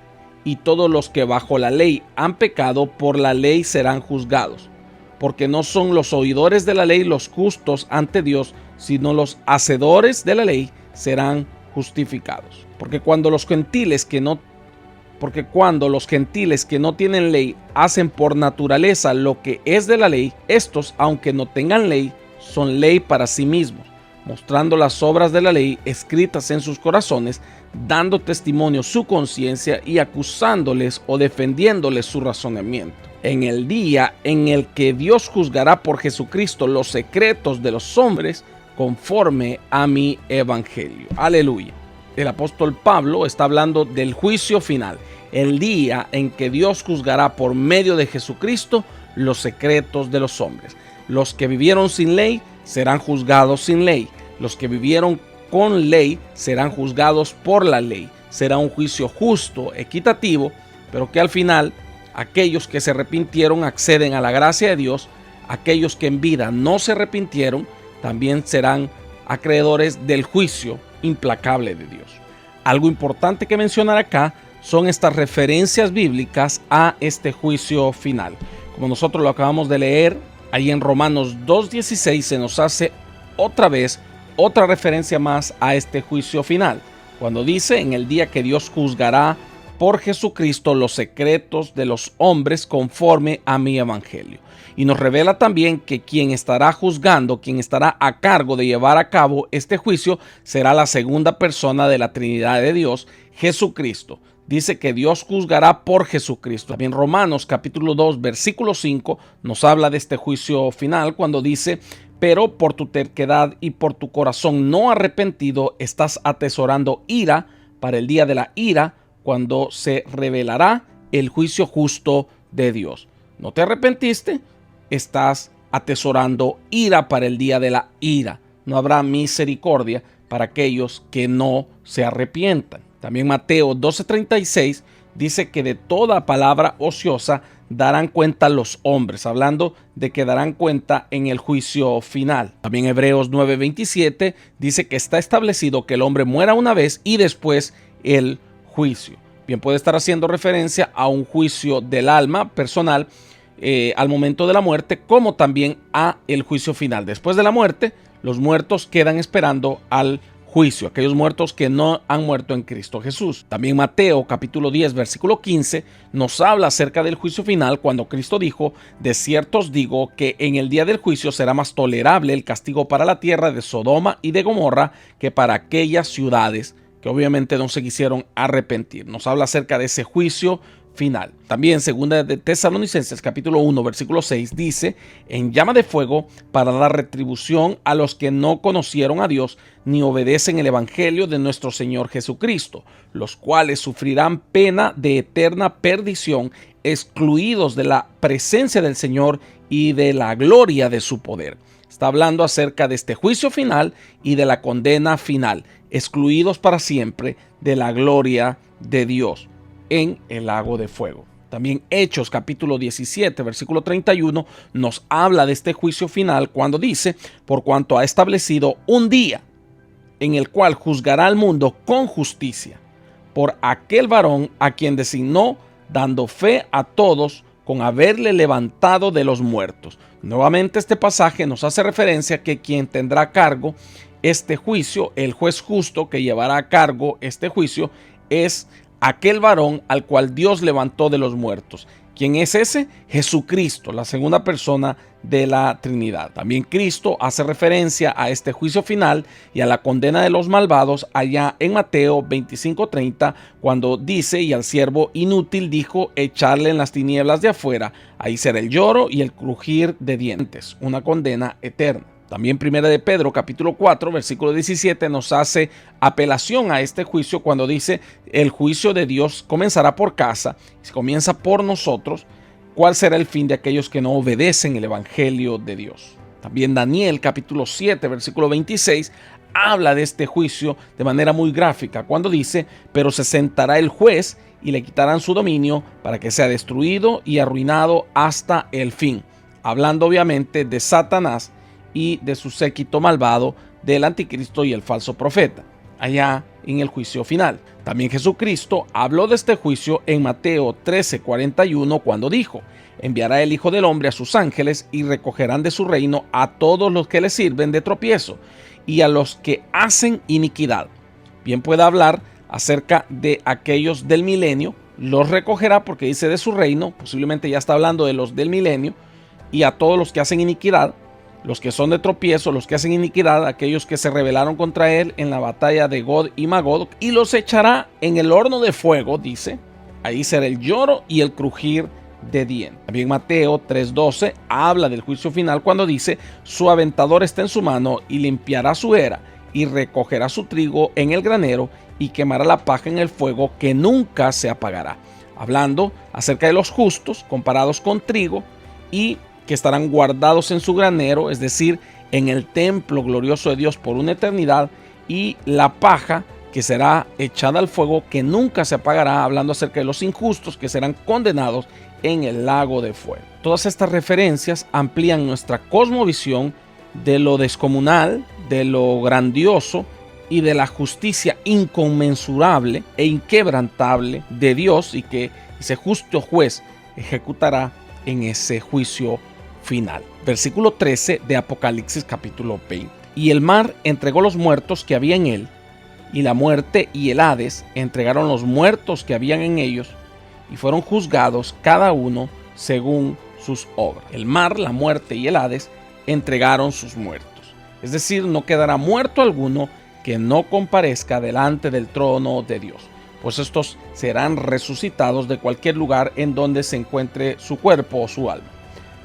Y todos los que bajo la ley han pecado, por la ley serán juzgados. Porque no son los oidores de la ley los justos ante Dios, sino los hacedores de la ley serán justificados. Porque cuando los gentiles que no tienen ley hacen por naturaleza lo que es de la ley, estos, aunque no tengan ley, son ley para sí mismos, mostrando las obras de la ley escritas en sus corazones, dando testimonio su conciencia y acusándoles o defendiéndoles su razonamiento. En el día en el que Dios juzgará por Jesucristo los secretos de los hombres conforme a mi evangelio. Aleluya. El apóstol Pablo está hablando del juicio final, el día en que Dios juzgará por medio de Jesucristo los secretos de los hombres. Los que vivieron sin ley serán juzgados sin ley. Los que vivieron con ley serán juzgados por la ley. Será un juicio justo, equitativo, pero que al final aquellos que se arrepintieron acceden a la gracia de Dios. Aquellos que en vida no se arrepintieron también serán acreedores del juicio implacable de Dios. Algo importante que mencionar acá son estas referencias bíblicas a este juicio final. Como nosotros lo acabamos de leer, ahí en Romanos 2:16 se nos hace otra vez otra referencia más a este juicio final, cuando dice: en el día que Dios juzgará por Jesucristo los secretos de los hombres conforme a mi evangelio. Y nos revela también que quien estará juzgando, quien estará a cargo de llevar a cabo este juicio, será la segunda persona de la Trinidad de Dios, Jesucristo. Dice que Dios juzgará por Jesucristo. También Romanos capítulo 2, versículo 5 nos habla de este juicio final, cuando dice: pero por tu terquedad y por tu corazón no arrepentido estás atesorando ira para el día de la ira, cuando se revelará el juicio justo de Dios. ¿No te arrepentiste? Estás atesorando ira para el día de la ira. No habrá misericordia para aquellos que no se arrepientan. También Mateo 12:36 dice que de toda palabra ociosa darán cuenta los hombres, hablando de que darán cuenta en el juicio final. También Hebreos 9:27 dice que está establecido que el hombre muera una vez y después el juicio. Bien, puede estar haciendo referencia a un juicio del alma personal al momento de la muerte, como también a el juicio final. Después de la muerte, los muertos quedan esperando al juicio, aquellos muertos que no han muerto en Cristo Jesús. También Mateo capítulo 10 versículo 15 nos habla acerca del juicio final, cuando Cristo dijo: de cierto os digo que en el día del juicio será más tolerable el castigo para la tierra de Sodoma y de Gomorra que para aquellas ciudades que obviamente no se quisieron arrepentir. Nos habla acerca de ese juicio final. También segunda de Tesalonicenses capítulo 1 versículo 6 dice: en llama de fuego para dar retribución a los que no conocieron a Dios ni obedecen el evangelio de nuestro Señor Jesucristo, los cuales sufrirán pena de eterna perdición, excluidos de la presencia del Señor y de la gloria de su poder. Está hablando acerca de este juicio final y de la condena final, excluidos para siempre de la gloria de Dios en el lago de fuego. También Hechos capítulo 17 versículo 31 nos habla de este juicio final cuando dice: por cuanto ha establecido un día en el cual juzgará al mundo con justicia por aquel varón a quien designó, dando fe a todos con haberle levantado de los muertos. Nuevamente este pasaje nos hace referencia a que quien tendrá a cargo este juicio, el juez justo que llevará a cargo este juicio, es aquel varón al cual Dios levantó de los muertos. ¿Quién es ese? Jesucristo, la segunda persona de la Trinidad. También Cristo hace referencia a este juicio final y a la condena de los malvados allá en Mateo 25:30, cuando dice: y al siervo inútil dijo, echarle en las tinieblas de afuera, ahí será el lloro y el crujir de dientes, una condena eterna. También Primera de Pedro capítulo 4 versículo 17 nos hace apelación a este juicio cuando dice: el juicio de Dios comenzará por casa, si comienza por nosotros, ¿cuál será el fin de aquellos que no obedecen el evangelio de Dios? También Daniel capítulo 7 versículo 26 habla de este juicio de manera muy gráfica cuando dice: pero se sentará el juez y le quitarán su dominio para que sea destruido y arruinado hasta el fin, hablando obviamente de Satanás y de su séquito malvado, del anticristo y el falso profeta, allá en el juicio final. También Jesucristo habló de este juicio en Mateo 13:41 cuando dijo: enviará el Hijo del Hombre a sus ángeles y recogerán de su reino a todos los que le sirven de tropiezo y a los que hacen iniquidad. Bien puede hablar acerca de aquellos del milenio, los recogerá porque dice de su reino, posiblemente ya está hablando de los del milenio, y a todos los que hacen iniquidad, los que son de tropiezo, los que hacen iniquidad, aquellos que se rebelaron contra él en la batalla de Gog y Magog, y los echará en el horno de fuego, dice, ahí será el lloro y el crujir de dientes. También Mateo 3:12 habla del juicio final cuando dice: su aventador está en su mano y limpiará su era y recogerá su trigo en el granero y quemará la paja en el fuego que nunca se apagará. Hablando acerca de los justos comparados con trigo y que estarán guardados en su granero, es decir, en el templo glorioso de Dios por una eternidad, y la paja que será echada al fuego que nunca se apagará, hablando acerca de los injustos que serán condenados en el lago de fuego. Todas estas referencias amplían nuestra cosmovisión de lo descomunal, de lo grandioso y de la justicia inconmensurable e inquebrantable de Dios, y que ese justo juez ejecutará en ese juicio final. Versículo 13 de Apocalipsis capítulo 20. Y el mar entregó los muertos que había en él, y la muerte y el Hades entregaron los muertos que habían en ellos, y fueron juzgados cada uno según sus obras. El mar, la muerte y el Hades entregaron sus muertos. Es decir, no quedará muerto alguno que no comparezca delante del trono de Dios, pues estos serán resucitados de cualquier lugar en donde se encuentre su cuerpo o su alma.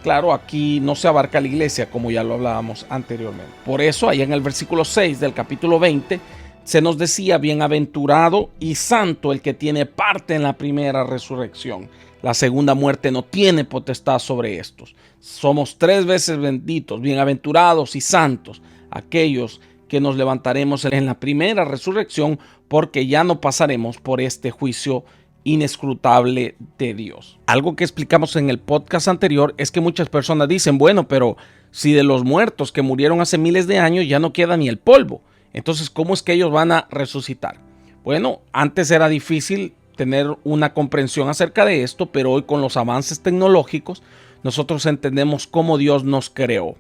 Claro, aquí no se abarca la iglesia, como ya lo hablábamos anteriormente. Por eso, allá en el versículo 6 del capítulo 20, se nos decía: bienaventurado y santo el que tiene parte en la primera resurrección. La segunda muerte no tiene potestad sobre estos. Somos 3 veces benditos, bienaventurados y santos aquellos que nos levantaremos en la primera resurrección, porque ya no pasaremos por este juicio inescrutable de Dios. Algo que explicamos en el podcast anterior es que muchas personas dicen: bueno, pero si de los muertos que murieron hace miles de años ya no queda ni el polvo, entonces ¿cómo es que ellos van a resucitar? Bueno, antes era difícil tener una comprensión acerca de esto, pero hoy con los avances tecnológicos nosotros entendemos cómo Dios nos creó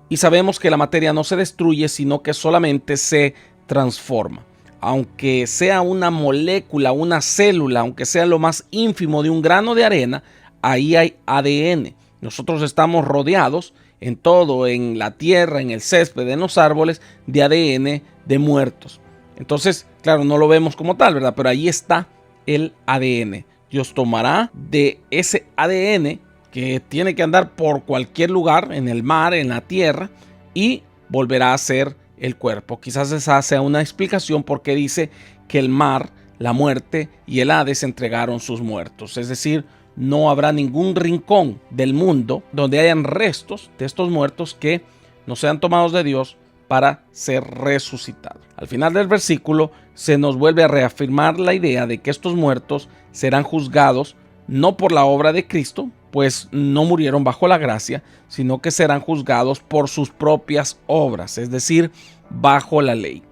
y sabemos que la materia no se destruye, sino que solamente se transforma. Aunque sea una molécula, una célula, aunque sea lo más ínfimo de un grano de arena, ahí hay ADN. Nosotros estamos rodeados en todo, en la tierra, en el césped, en los árboles, de ADN de muertos. Entonces, claro, no lo vemos como tal, ¿verdad? Pero ahí está el ADN. Dios tomará de ese ADN que tiene que andar por cualquier lugar, en el mar, en la tierra, y volverá a ser el cuerpo. Quizás esa sea una explicación por qué dice que el mar, la muerte y el Hades entregaron sus muertos. Es decir, no habrá ningún rincón del mundo donde hayan restos de estos muertos que no sean tomados de Dios para ser resucitados. Al final del versículo se nos vuelve a reafirmar la idea de que estos muertos serán juzgados no por la obra de Cristo, pues no murieron bajo la gracia, sino que serán juzgados por sus propias obras, es decir, bajo la ley.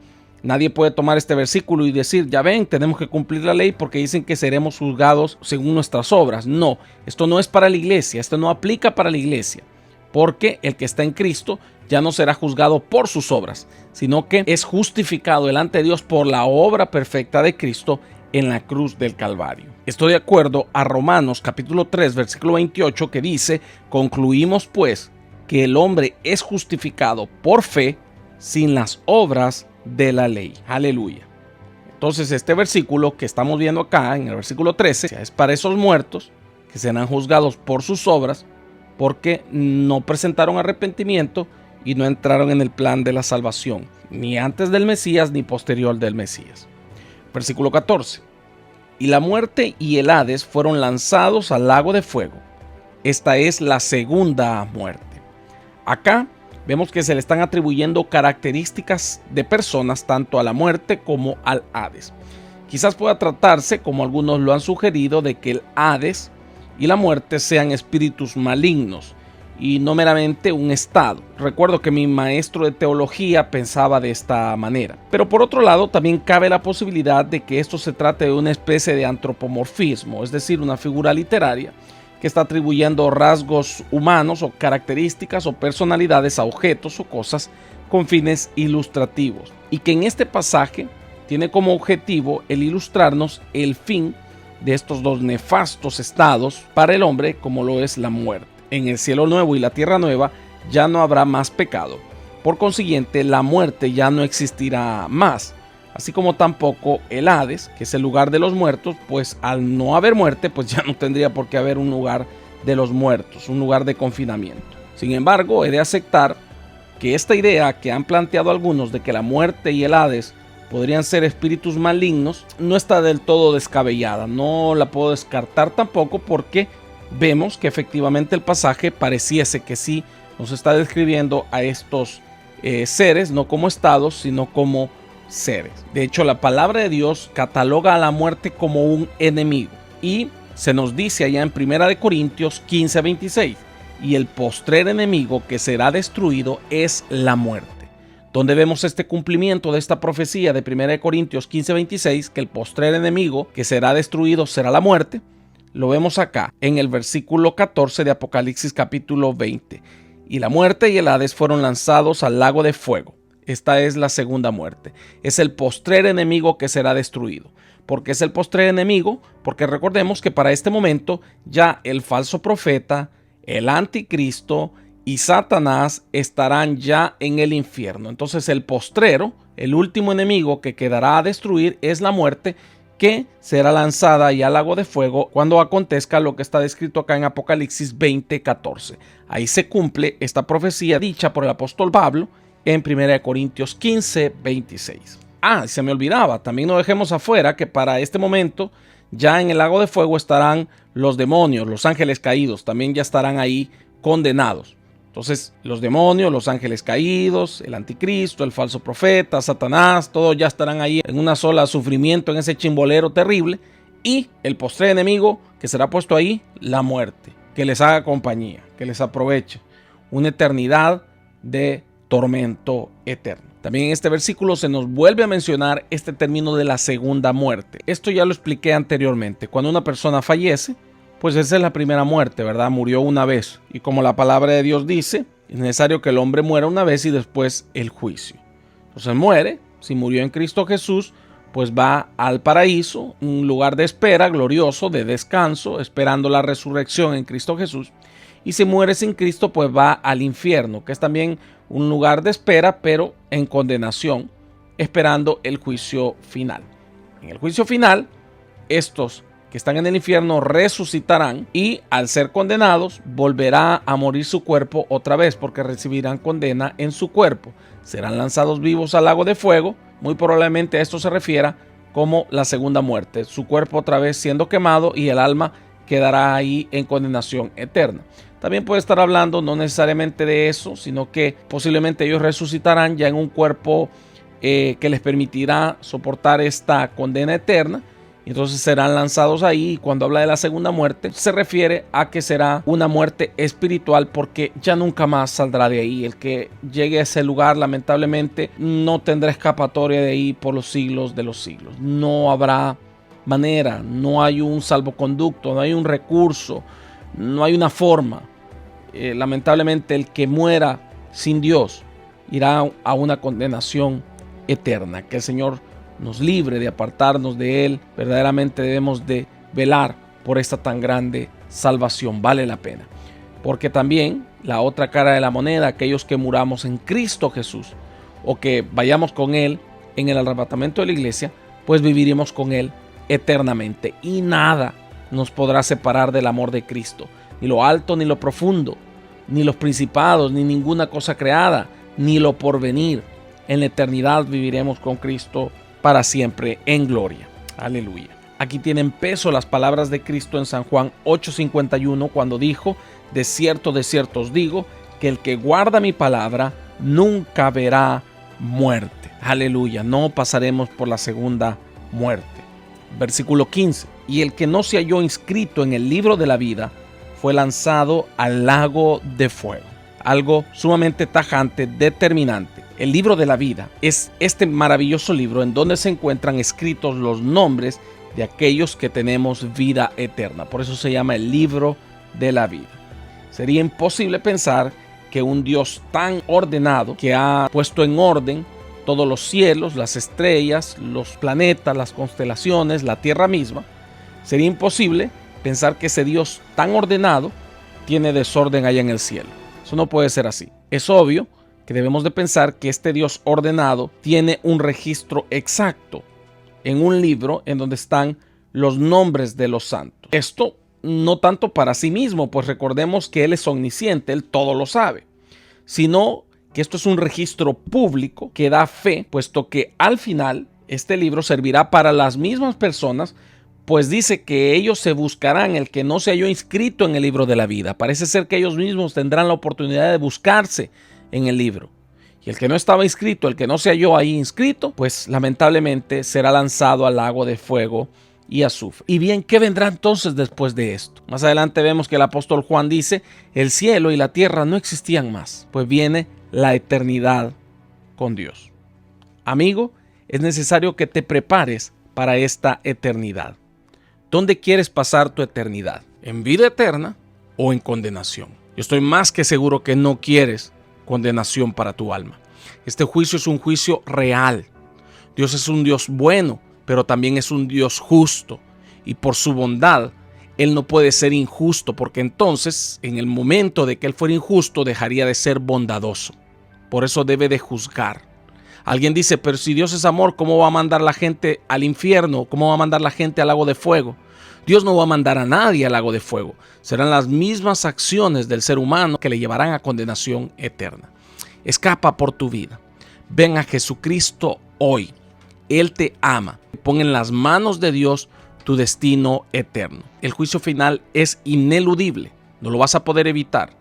Nadie puede tomar este versículo y decir, ya ven, tenemos que cumplir la ley porque dicen que seremos juzgados según nuestras obras. No, esto no es para la iglesia, esto no aplica para la iglesia, porque el que está en Cristo ya no será juzgado por sus obras, sino que es justificado delante de Dios por la obra perfecta de Cristo en la cruz del Calvario. Estoy de acuerdo a Romanos capítulo 3, versículo 28, que dice, concluimos pues que el hombre es justificado por fe sin las obras de la ley. Aleluya. Entonces este versículo que estamos viendo acá en el versículo 13 es para esos muertos que serán juzgados por sus obras porque no presentaron arrepentimiento y no entraron en el plan de la salvación, ni antes del Mesías ni posterior del Mesías. Versículo 14. Y la muerte y el Hades fueron lanzados al lago de fuego. Esta es la segunda muerte. Acá vemos que se le están atribuyendo características de personas tanto a la muerte como al Hades. Quizás pueda tratarse, como algunos lo han sugerido, de que el Hades y la muerte sean espíritus malignos y no meramente un estado. Recuerdo que mi maestro de teología pensaba de esta manera. Pero por otro lado, también cabe la posibilidad de que esto se trate de una especie de antropomorfismo, es decir, una figura literaria que está atribuyendo rasgos humanos o características o personalidades a objetos o cosas con fines ilustrativos. Y que en este pasaje tiene como objetivo el ilustrarnos el fin de estos dos nefastos estados para el hombre, como lo es la muerte. En el cielo nuevo y la tierra nueva ya no habrá más pecado. Por consiguiente, la muerte ya no existirá más. Así como tampoco el Hades, que es el lugar de los muertos, pues al no haber muerte, pues ya no tendría por qué haber un lugar de los muertos, un lugar de confinamiento. Sin embargo, he de aceptar que esta idea que han planteado algunos de que la muerte y el Hades podrían ser espíritus malignos, no está del todo descabellada. No la puedo descartar tampoco porque vemos que efectivamente el pasaje pareciese que sí nos está describiendo a estos seres, no como estados, sino como seres. De hecho, la palabra de Dios cataloga a la muerte como un enemigo y se nos dice allá en 1 Corintios 15:26, y el postrer enemigo que será destruido es la muerte. Donde vemos este cumplimiento de esta profecía de 1 Corintios 15:26, que el postrer enemigo que será destruido será la muerte, lo vemos acá en el versículo 14 de Apocalipsis capítulo 20. Y la muerte y el Hades fueron lanzados al lago de fuego. Esta es la segunda muerte. Es el postrer enemigo que será destruido. ¿Por qué es el postrer enemigo? Porque recordemos que para este momento ya el falso profeta, el anticristo y Satanás estarán ya en el infierno. Entonces el postrero, el último enemigo que quedará a destruir es la muerte, que será lanzada ya al lago de fuego cuando acontezca lo que está descrito acá en Apocalipsis 20:14. Ahí se cumple esta profecía dicha por el apóstol Pablo en 1 Corintios 15:26. Se me olvidaba, también no dejemos afuera que para este momento ya en el lago de fuego estarán los demonios, los ángeles caídos, también ya estarán ahí condenados. Entonces, los demonios, los ángeles caídos, el anticristo, el falso profeta, Satanás, todos ya estarán ahí en una sola sufrimiento, en ese chimbolero terrible. Y el postrer enemigo que será puesto ahí, la muerte, que les haga compañía, que les aproveche una eternidad de tormento eterno. También en este versículo se nos vuelve a mencionar este término de la segunda muerte. Esto ya lo expliqué anteriormente. Cuando una persona fallece, pues esa es la primera muerte, ¿verdad? Murió una vez. Y como la palabra de Dios dice, es necesario que el hombre muera una vez y después el juicio. Entonces muere, si murió en Cristo Jesús, pues va al paraíso, un lugar de espera glorioso, de descanso, esperando la resurrección en Cristo Jesús. Y si muere sin Cristo, pues va al infierno, que es también un lugar de espera, pero en condenación, esperando el juicio final. En el juicio final, estos que están en el infierno resucitarán y al ser condenados volverá a morir su cuerpo otra vez porque recibirán condena en su cuerpo. Serán lanzados vivos al lago de fuego. Muy probablemente a esto se refiera como la segunda muerte. Su cuerpo otra vez siendo quemado y el alma quedará ahí en condenación eterna. También puede estar hablando no necesariamente de eso, sino que posiblemente ellos resucitarán ya en un cuerpo que les permitirá soportar esta condena eterna. Entonces serán lanzados ahí, y cuando habla de la segunda muerte se refiere a que será una muerte espiritual porque ya nunca más saldrá de ahí. El que llegue a ese lugar lamentablemente no tendrá escapatoria de ahí por los siglos de los siglos. No habrá manera, no hay un salvoconducto, no hay un recurso, no hay una forma. Lamentablemente el que muera sin Dios irá a una condenación eterna. Que el Señor nos libre de apartarnos de Él. Verdaderamente debemos de velar por esta tan grande salvación. Vale la pena. Porque también la otra cara de la moneda, aquellos que muramos en Cristo Jesús o que vayamos con Él en el arrebatamiento de la iglesia, pues viviremos con Él eternamente. Y nada nos podrá separar del amor de Cristo. Ni lo alto ni lo profundo, ni los principados, ni ninguna cosa creada, ni lo porvenir. En la eternidad viviremos con Cristo para siempre en gloria. Aleluya. Aquí tienen peso las palabras de Cristo en San Juan 8:51 cuando dijo: de cierto os digo, que el que guarda mi palabra nunca verá muerte. Aleluya. No pasaremos por la segunda muerte. Versículo 15. Y el que no se halló inscrito en el libro de la vida fue lanzado al lago de fuego. Algo sumamente tajante, determinante. El libro de la vida es este maravilloso libro en donde se encuentran escritos los nombres de aquellos que tenemos vida eterna. Por eso se llama el libro de la vida. Sería imposible pensar que un Dios tan ordenado, que ha puesto en orden todos los cielos, las estrellas, los planetas, las constelaciones, la tierra misma, sería imposible pensar que ese Dios tan ordenado tiene desorden allá en el cielo. Eso no puede ser así. Es obvio que debemos de pensar que este Dios ordenado tiene un registro exacto en un libro en donde están los nombres de los santos. Esto no tanto para sí mismo, pues recordemos que Él es omnisciente, Él todo lo sabe, sino que esto es un registro público que da fe, puesto que al final este libro servirá para las mismas personas, pues dice que ellos se buscarán el que no se halló inscrito en el libro de la vida. Parece ser que ellos mismos tendrán la oportunidad de buscarse en el libro. Y el que no estaba inscrito, el que no se halló ahí inscrito, pues lamentablemente será lanzado al lago de fuego y azufre. Y bien, ¿qué vendrá entonces después de esto? Más adelante vemos que el apóstol Juan dice: el cielo y la tierra no existían más, pues viene la eternidad con Dios. Amigo, es necesario que te prepares para esta eternidad. ¿Dónde quieres pasar tu eternidad? ¿En vida eterna o en condenación? Yo estoy más que seguro que no quieres condenación para tu alma. Este juicio es un juicio real. Dios es un Dios bueno, pero también es un Dios justo. Y por su bondad, Él no puede ser injusto, porque entonces, en el momento de que Él fuera injusto, dejaría de ser bondadoso. Por eso debe de juzgar. Alguien dice: pero si Dios es amor, ¿cómo va a mandar la gente al infierno? ¿Cómo va a mandar la gente al lago de fuego? Dios no va a mandar a nadie al lago de fuego. Serán las mismas acciones del ser humano que le llevarán a condenación eterna. Escapa por tu vida. Ven a Jesucristo hoy. Él te ama. Pon en las manos de Dios tu destino eterno. El juicio final es ineludible. No lo vas a poder evitar.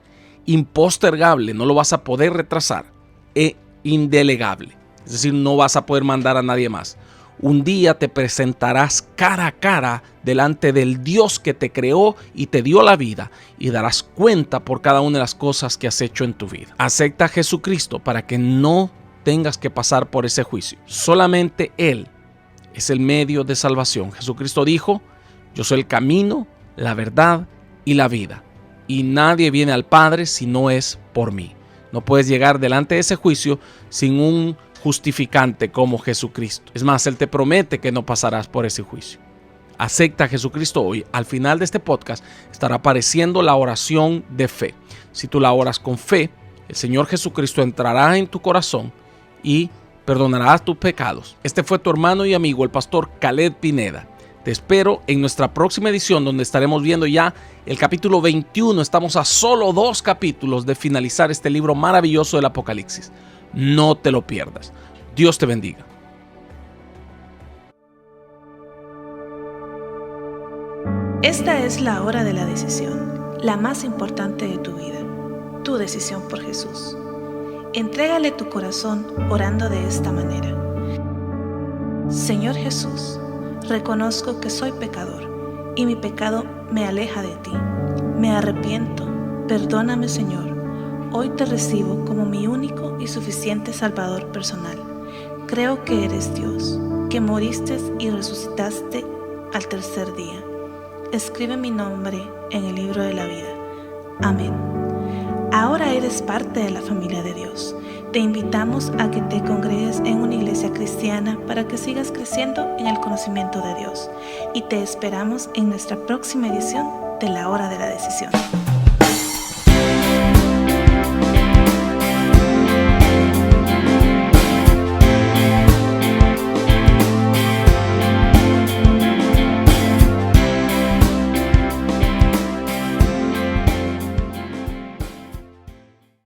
Impostergable. No lo vas a poder retrasar. E indelegable. Es decir, no vas a poder mandar a nadie más. Un día te presentarás cara a cara delante del Dios que te creó y te dio la vida, y darás cuenta por cada una de las cosas que has hecho en tu vida. Acepta a Jesucristo para que no tengas que pasar por ese juicio. Solamente Él es el medio de salvación. Jesucristo dijo: yo soy el camino, la verdad y la vida, y nadie viene al Padre si no es por mí. No puedes llegar delante de ese juicio sin un justificante como Jesucristo. Es más, Él te promete que no pasarás por ese juicio. Acepta a Jesucristo hoy. Al final de este podcast estará apareciendo la oración de fe. Si tú la oras con fe, el Señor Jesucristo entrará en tu corazón y perdonará tus pecados. Este fue tu hermano y amigo, el pastor Caleb Pineda. Te espero en nuestra próxima edición, donde estaremos viendo ya el capítulo 21. Estamos a solo 2 capítulos de finalizar este libro maravilloso del Apocalipsis. No te lo pierdas. Dios te bendiga. Esta es la hora de la decisión, la más importante de tu vida. Tu decisión por Jesús. Entrégale tu corazón orando de esta manera. Señor Jesús, reconozco que soy pecador y mi pecado me aleja de ti. Me arrepiento. Perdóname, Señor. Hoy te recibo como mi único y suficiente Salvador personal. Creo que eres Dios, que moriste y resucitaste al tercer día. Escribe mi nombre en el libro de la vida. Amén. Ahora eres parte de la familia de Dios. Te invitamos a que te congregues en una iglesia cristiana para que sigas creciendo en el conocimiento de Dios. Y te esperamos en nuestra próxima edición de La Hora de la Decisión.